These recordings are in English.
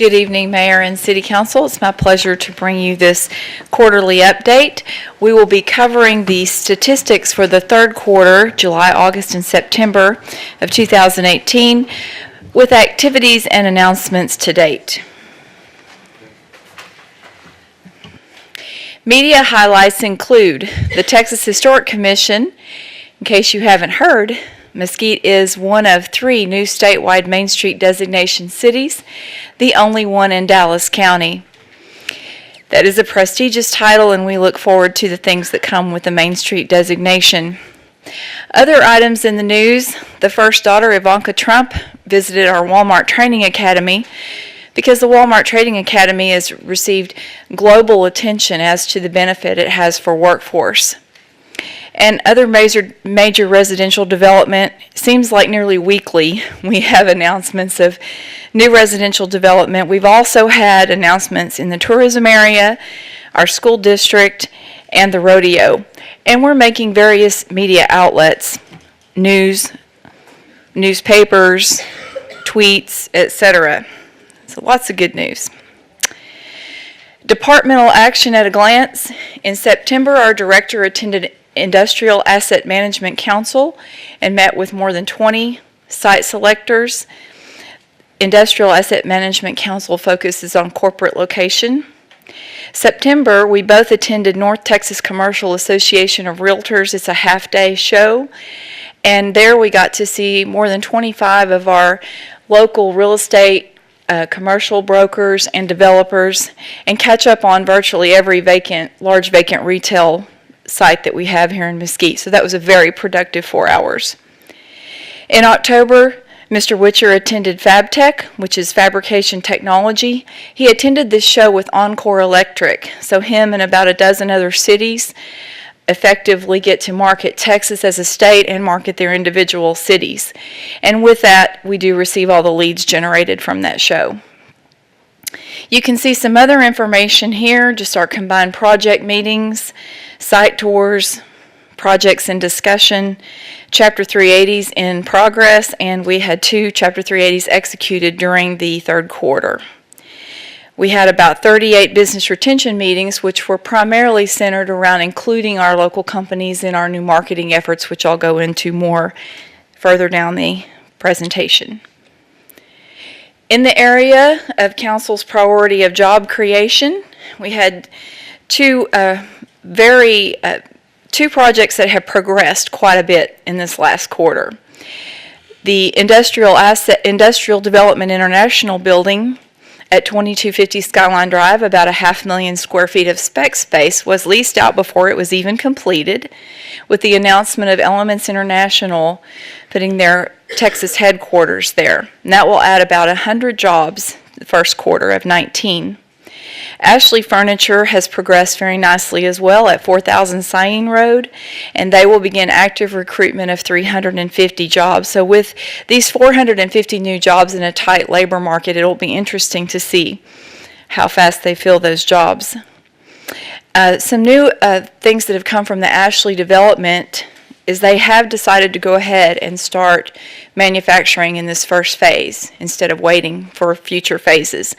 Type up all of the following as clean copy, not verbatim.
Good evening, Mayor and City Council. It's my pleasure to bring you this quarterly update. We will be covering the statistics for the third quarter, July, August, and September of 2018, with activities and announcements to date. Media highlights include the Texas Historic Commission. In case you haven't heard, Mesquite is one of 3 new statewide Main Street designation cities, the only one in Dallas County. That is a prestigious title, and we look forward to the things that come with the Main Street designation. Other items in the news: the first daughter, Ivanka Trump, visited our Walmart Training Academy because the Walmart Training Academy has received global attention as to the benefit it has for workforce. And other major residential development, seems like nearly weekly we have announcements of new residential development. We've also had announcements in the tourism area, our school district, and the rodeo. And we're making various media outlets, news, newspapers, tweets, etc. So lots of good news. Departmental action at a glance. In September, our director attended Industrial Asset Management Council and met with more than 20 site selectors. Industrial Asset Management Council focuses on corporate location. September, we both attended North Texas Commercial Association of Realtors. It's a half-day show, and there we got to see more than 25 of our local real estate commercial brokers and developers, and catch up on virtually every large vacant retail site that we have here in Mesquite. So that was a very productive 4 hours. In October, Mr. Witcher attended FabTech, which is fabrication technology. He attended this show with Encore Electric, so him and about a dozen other cities effectively get to market Texas as a state and market their individual cities. And with that, we do receive all the leads generated from that show. You can see some other information here, just our combined project meetings, site tours, projects in discussion, Chapter 380s in progress, and we had 2 Chapter 380s executed during the third quarter. We had about 38 business retention meetings, which were primarily centered around including our local companies in our new marketing efforts, which I'll go into more further down the presentation. In the area of Council's priority of job creation, we had two projects that have progressed quite a bit in this last quarter. The Industrial Development International building at 2250 Skyline Drive, about 500,000 square feet of spec space, was leased out before it was even completed, with the announcement of Elements International putting their Texas headquarters there. And that will add about 100 jobs the first quarter of 19. Ashley Furniture has progressed very nicely as well at 4000 Syene Road, and they will begin active recruitment of 350 jobs. So with these 450 new jobs in a tight labor market, it'll be interesting to see how fast they fill those jobs. Some new things that have come from the Ashley development is they have decided to go ahead and start manufacturing in this first phase instead of waiting for future phases.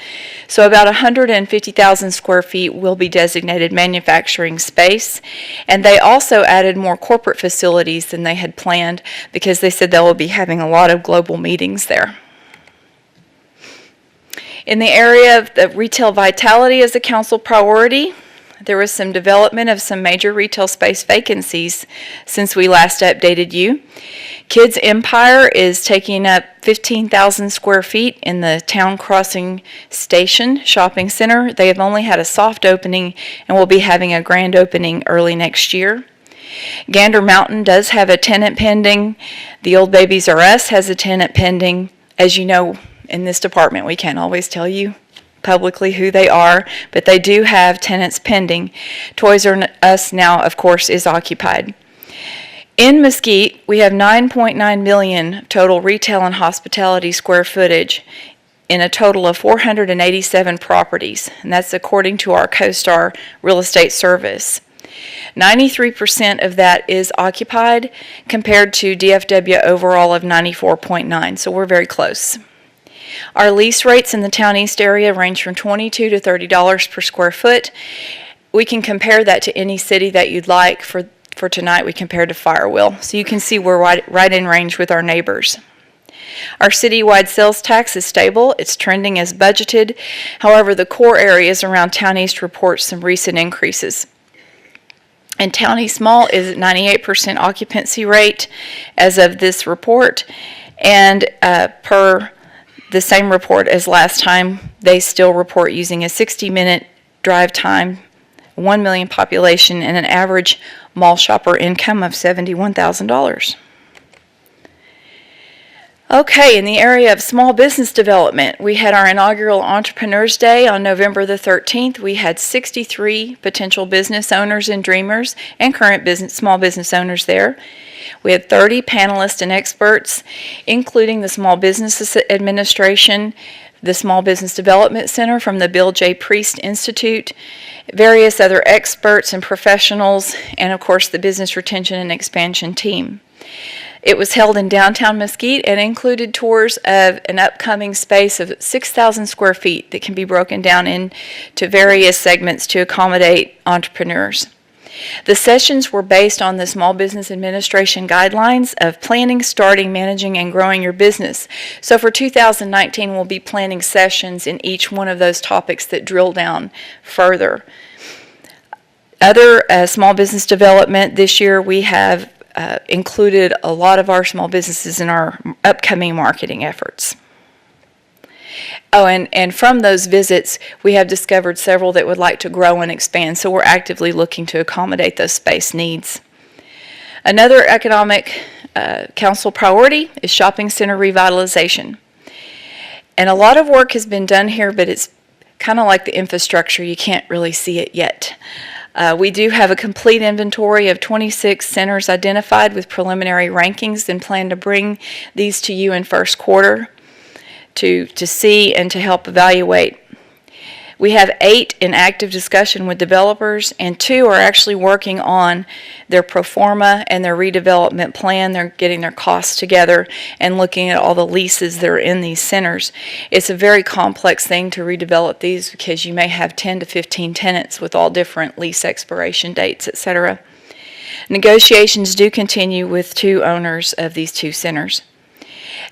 So about 150,000 square feet will be designated manufacturing space, and they also added more corporate facilities than they had planned because they said they will be having a lot of global meetings there. In the area of the retail vitality as a council priority, there was some development of some major retail space vacancies since we last updated you. Kids Empire is taking up 15,000 square feet in the Town Crossing Station Shopping Center. They have only had a soft opening and will be having a grand opening early next year. Gander Mountain does have a tenant pending. The Old Babies R Us has a tenant pending. As you know, in this department, we can't always tell you publicly who they are, but they do have tenants pending. Toys R Us now, of course, is occupied. In Mesquite, we have 9.9 million total retail and hospitality square footage in a total of 487 properties, and that's according to our CoStar Real Estate Service. 93% of that is occupied compared to DFW overall of 94.9, so we're very close. Our lease rates in the Town East area range from $22 to $30 per square foot. We can compare that to any city that you'd like. For tonight, we compared to Firewheel. So you can see we're right in range with our neighbors. Our citywide sales tax is stable. It's trending as budgeted. However, the core areas around Town East report some recent increases. And Town East Mall is at 98% occupancy rate as of this report. And per the same report as last time, they still report using a 60-minute drive time, 1 million population, and an average mall shopper income of $71,000. Okay, in the area of small business development, we had our inaugural Entrepreneurs Day on November the 13th. We had 63 potential business owners and dreamers and current small business owners there. We had 30 panelists and experts, including the Small Business Administration, the Small Business Development Center from the Bill J. Priest Institute, various other experts and professionals, and of course the Business Retention and Expansion team. It was held in downtown Mesquite and included tours of an upcoming space of 6,000 square feet that can be broken down into various segments to accommodate entrepreneurs. The sessions were based on the Small Business Administration guidelines of planning, starting, managing, and growing your business. So for 2019, we'll be planning sessions in each one of those topics that drill down further. Other small business development this year, we have included a lot of our small businesses in our upcoming marketing efforts. Oh, and from those visits, we have discovered several that would like to grow and expand, so we're actively looking to accommodate those space needs. Another economic council priority is shopping center revitalization. And a lot of work has been done here, but it's kind of like the infrastructure. You can't really see it yet. We do have a complete inventory of 26 centers identified with preliminary rankings and plan to bring these to you in first quarter to see and to help evaluate. We have 8 in active discussion with developers, and 2 are actually working on their pro forma and their redevelopment plan. They're getting their costs together and looking at all the leases that are in these centers. It's a very complex thing to redevelop these because you may have 10 to 15 tenants with all different lease expiration dates, etc. Negotiations do continue with 2 owners of these 2 centers.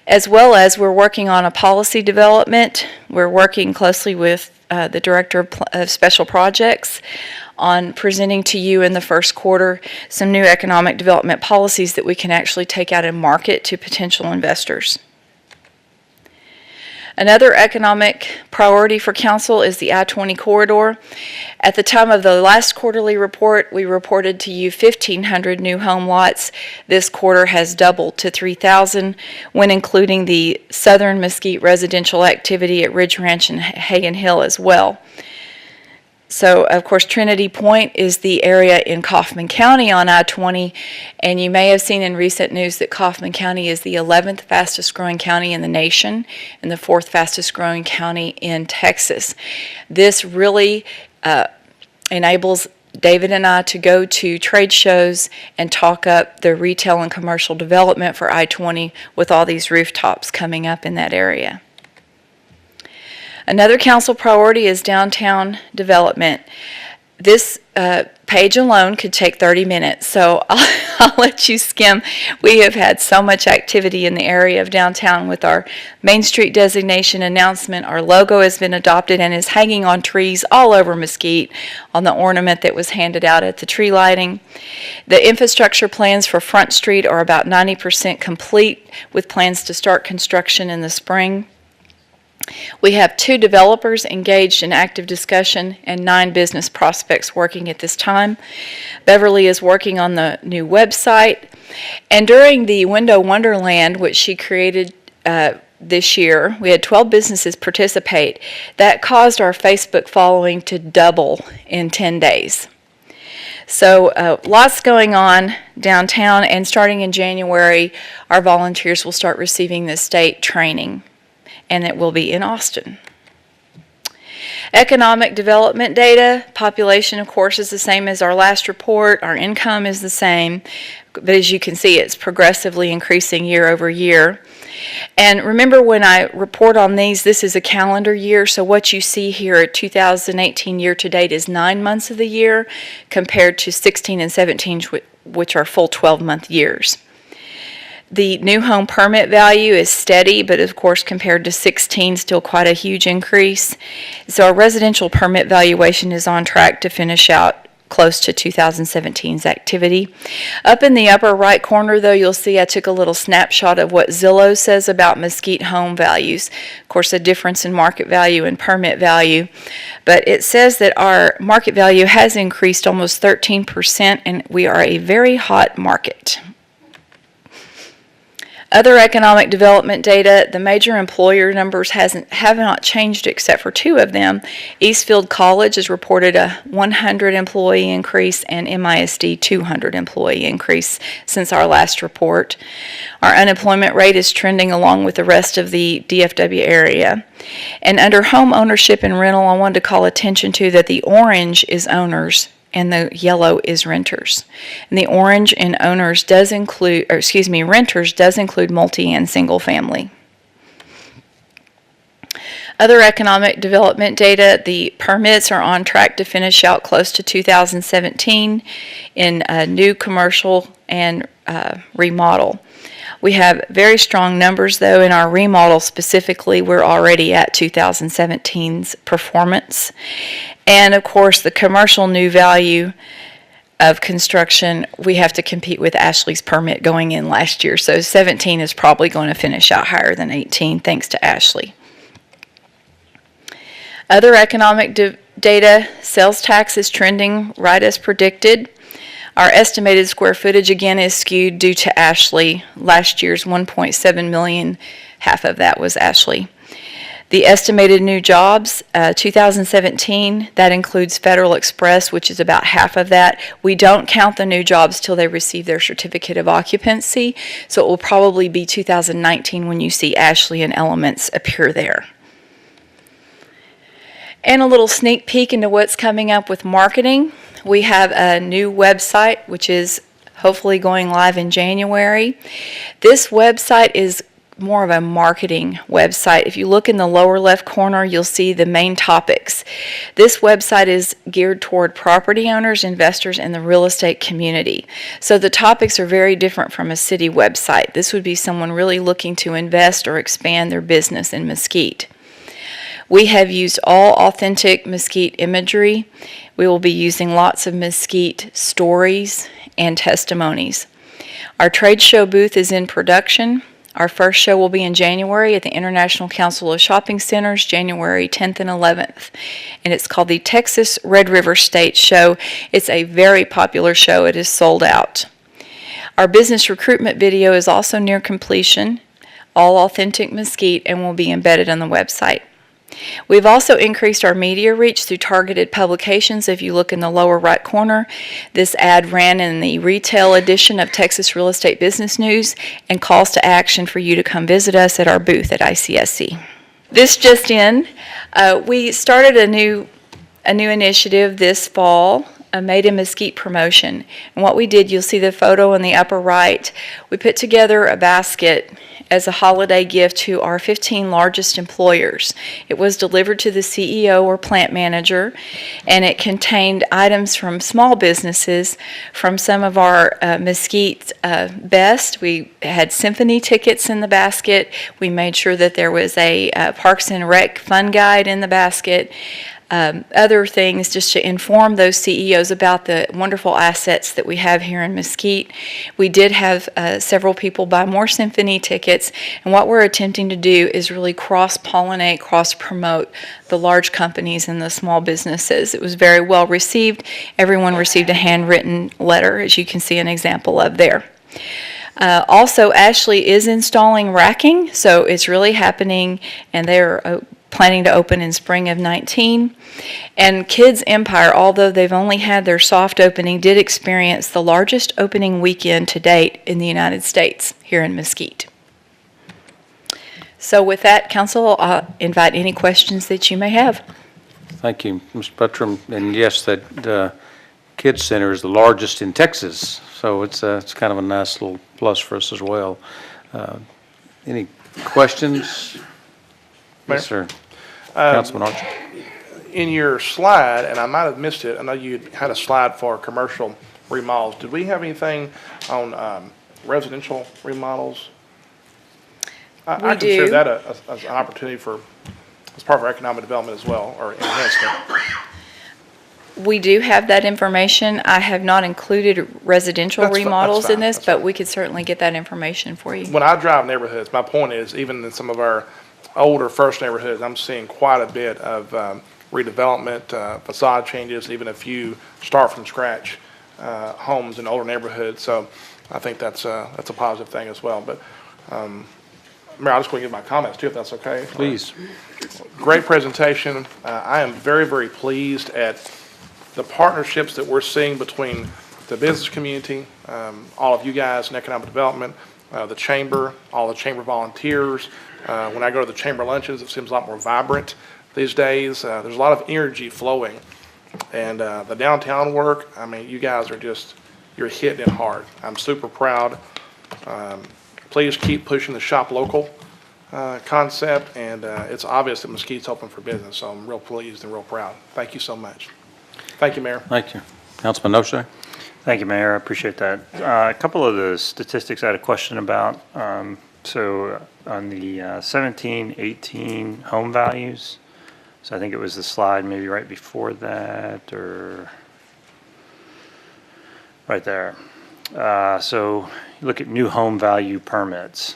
As well as we're working on a policy development. We're working closely with the Director of Special Projects on presenting to you in the first quarter some new economic development policies that we can actually take out and market to potential investors. Another economic priority for Council is the I20 Corridor. At the time of the last quarterly report, we reported to you 1,500 new home lots. This quarter has doubled to 3,000 when including the southern Mesquite residential activity at Ridge Ranch and Hagen Hill as well. So, of course, Trinity Point is the area in Kaufman County on I-20, and you may have seen in recent news that Kaufman County is the 11th fastest growing county in the nation and the 4th fastest growing county in Texas. This really enables David and I to go to trade shows and talk up the retail and commercial development for I-20 with all these rooftops coming up in that area. Another council priority is downtown development. This page alone could take 30 minutes, so I'll let you skim. We have had so much activity in the area of downtown with our Main Street designation announcement. Our logo has been adopted and is hanging on trees all over Mesquite on the ornament that was handed out at the tree lighting. The infrastructure plans for Front Street are about 90% complete with plans to start construction in the spring. We have 2 developers engaged in active discussion and 9 business prospects working at this time. Beverly is working on the new website. And during the Window Wonderland, which she created this year, we had 12 businesses participate. That caused our Facebook following to double in 10 days. So lots going on downtown, and starting in January, our volunteers will start receiving the state training, and it will be in Austin. Economic development data, population of course is the same as our last report, our income is the same, but as you can see it's progressively increasing year over year. And remember, when I report on these, this is a calendar year, so what you see here at 2018 year-to-date is 9 months of the year compared to 16 and 17, which are full 12-month years. The new home permit value is steady, but of course compared to 16, still quite a huge increase. So our residential permit valuation is on track to finish out close to 2017's activity. Up in the upper right corner, though, you'll see I took a little snapshot of what Zillow says about Mesquite home values. Of course, a difference in market value and permit value, but it says that our market value has increased almost 13%, and we are a very hot market. Other economic development data, the major employer numbers have not changed except for two of them. Eastfield College has reported a 100 employee increase and MISD 200 employee increase since our last report. Our unemployment rate is trending along with the rest of the DFW area. And under home ownership and rental, I wanted to call attention to that the orange is owners and the yellow is renters. And the orange in owners does include, renters does include multi and single family. Other economic development data, the permits are on track to finish out close to 2017 in new commercial and remodel. We have very strong numbers, though. In our remodel specifically, we're already at 2017's performance. And, of course, the commercial new value of construction, we have to compete with Ashley's permit going in last year. So 17 is probably going to finish out higher than 18, thanks to Ashley. Other economic data, sales tax is trending right as predicted. Our estimated square footage, again, is skewed due to Ashley. Last year's 1.7 million, half of that was Ashley. The estimated new jobs, 2017, that includes Federal Express, which is about half of that. We don't count the new jobs till they receive their certificate of occupancy, so it will probably be 2019 when you see Ashley and Elements appear there. And a little sneak peek into what's coming up with marketing. We have a new website, which is hopefully going live in January. This website is more of a marketing website. If you look in the lower left corner, you'll see the main topics. This website is geared toward property owners, investors, and the real estate community. So the topics are very different from a city website. This would be someone really looking to invest or expand their business in Mesquite. We have used all authentic Mesquite imagery. We will be using lots of Mesquite stories and testimonies. Our trade show booth is in production. Our first show will be in January at the International Council of Shopping Centers, January 10th and 11th. And it's called the Texas Red River State Show. It's a very popular show. It is sold out. Our business recruitment video is also near completion, all authentic Mesquite, and will be embedded on the website. We've also increased our media reach through targeted publications. If you look in the lower right corner, this ad ran in the retail edition of Texas Real Estate Business News and calls to action for you to come visit us at our booth at ICSC. This just in, we started a new initiative this fall, a Made in Mesquite promotion. And what we did, you'll see the photo in the upper right, we put together a basket as a holiday gift to our 15 largest employers. It was delivered to the CEO or plant manager, and it contained items from small businesses, from some of our Mesquite best. We had symphony tickets in the basket. We made sure that there was a Parks and Rec fun guide in the basket. Other things just to inform those CEOs about the wonderful assets that we have here in Mesquite. We did have several people buy more symphony tickets, and what we're attempting to do is really cross-pollinate, cross-promote the large companies and the small businesses. It was very well received. Everyone received a handwritten letter, as you can see an example of there. Also, Ashley is installing racking, so it's really happening, and they're planning to open in spring of 19. And Kids Empire, although they've only had their soft opening, did experience the largest opening weekend to date in the United States here in Mesquite. So with that, Council, I'll invite any questions that you may have. Thank you, Mr. Buttram. And yes, that Kids Center is the largest in Texas, so it's kind of a nice little plus for us as well. Any Questions? Mayor? Yes, sir. Councilman Archer. In your slide, and I might have missed it, I know you had a slide for commercial remodels. Did we have anything on residential remodels? I We consider do. that as an opportunity for, as part of our economic development as well, or enhancement. We do have that information. I have not included residential That's remodels in fine, this, that's but fine. we could certainly get that information for you. When I drive neighborhoods, my point is, even in some of our older first neighborhoods, I'm seeing quite a bit of redevelopment, facade changes, even a few start from scratch homes in older neighborhoods. So I think that's a positive thing as well. But Mayor, I'll just go and give my comments too, if that's okay. Please. Great presentation. I am very, very pleased at the partnerships that we're seeing between the business community, all of you guys in economic development, the chamber, all the chamber volunteers. When I go to the chamber luncheons, it seems a lot more vibrant these days. There's a lot of energy flowing. And the downtown work, I mean, you guys are just, you're hitting it hard. I'm super proud. Please keep pushing the shop local concept, and it's obvious that Mesquite's open for business, so I'm real pleased and real proud. Thank you so much. Thank you, Mayor. Thank you. Councilman O'Shea. Thank you, Mayor. I appreciate that. A couple of the statistics I had a question about. So on the 17, 18 home values, so I think it was the slide maybe right before that or right there. So you look at new home value permits.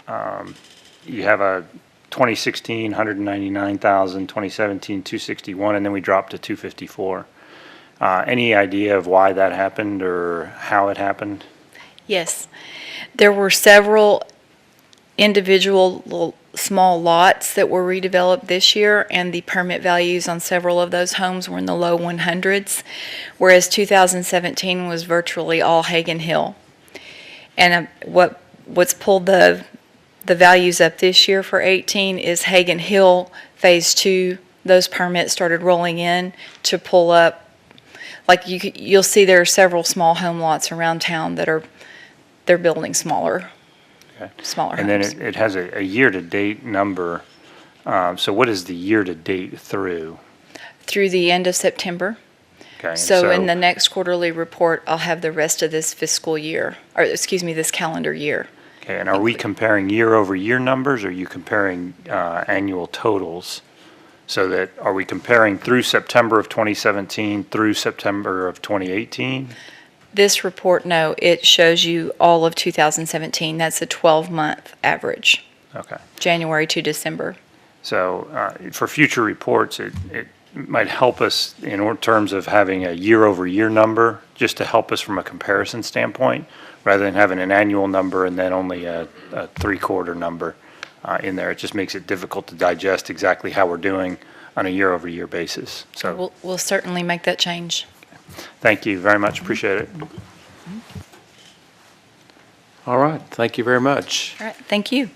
You have a 2016, 199,000, 2017, 261, and then we dropped to 254. Any idea of why that happened or how it happened? Yes. There were several individual little small lots that were redeveloped this year, and the permit values on several of those homes were in the low 100s, whereas 2017 was virtually all Hagen Hill. And what's pulled the values up this year for 18 is Hagen Hill Phase 2. Those permits started rolling in to pull up. Like you'll see there are several small home lots around town that they're building smaller homes. And then it has a year-to-date number. So what is the year-to-date through? Through the end of September. Okay, and So in the next quarterly report, I'll have the rest of this fiscal year, or excuse me, this calendar year. Okay, and are we comparing year-over-year numbers, or are you comparing annual totals? So that, are we comparing through September of 2017 through September of 2018? This report, no, it shows you all of 2017. That's a 12-month average, Okay. January to December. So for future reports, it might help us in terms of having a year-over-year number, just to help us from a comparison standpoint, rather than having an annual number and then only a three-quarter number in there. It just makes it difficult to digest exactly how we're doing on a year-over-year basis. So We'll certainly make that change. thank you very much. Appreciate it. All right. Thank you very much. All right, thank you.